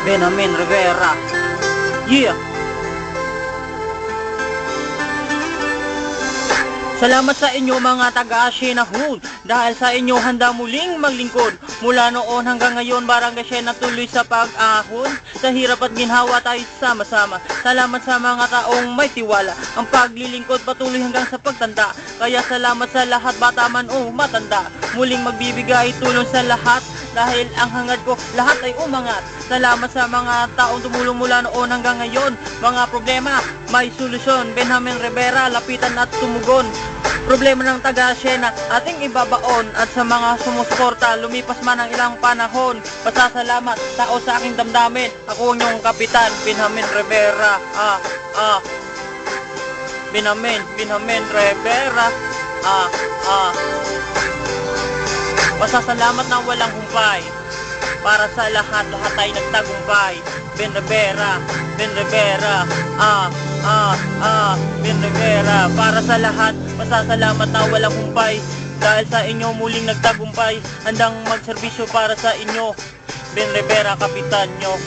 Benjamin Rivera. Yeah! Salamat sa inyo mga taga-Sienahon dahil sa inyo handa muling maglingkod. Mula noon hanggang ngayon Barangay Siena tuloy sa pag-ahon. Sa hirap at ginhawa tayo sama-sama. Salamat sa mga taong may tiwala. Ang paglilingkod patuloy hanggang sa pagtanda. Kaya salamat sa lahat, bata man o matanda. Muling magbibigay tulong sa lahat dahil ang hangad ko lahat ay umangat. Salamat sa mga taong tumulong mula noon hanggang ngayon. Mga problema may solusyon. Benjamin Rivera, lapitan at tumugon. Problema ng taga-Siena ating ibabaon. At sa mga sumusuporta, lumipas man ang ilang panahon, pasasalamat tao sa aking damdamin. Ako ang iyong kapitan, Benjamin Rivera. Benjamin Rivera. Pasasalamat na walang humpay. Para sa lahat ay nagtagumpay. Ben Rivera. Ben Rivera. Para sa lahat, pasasalamat na walang humpay. Dahil sa inyo muling nagtagumpay. Handang magserbisyo para sa inyo. Ben Rivera, kapitan nyo.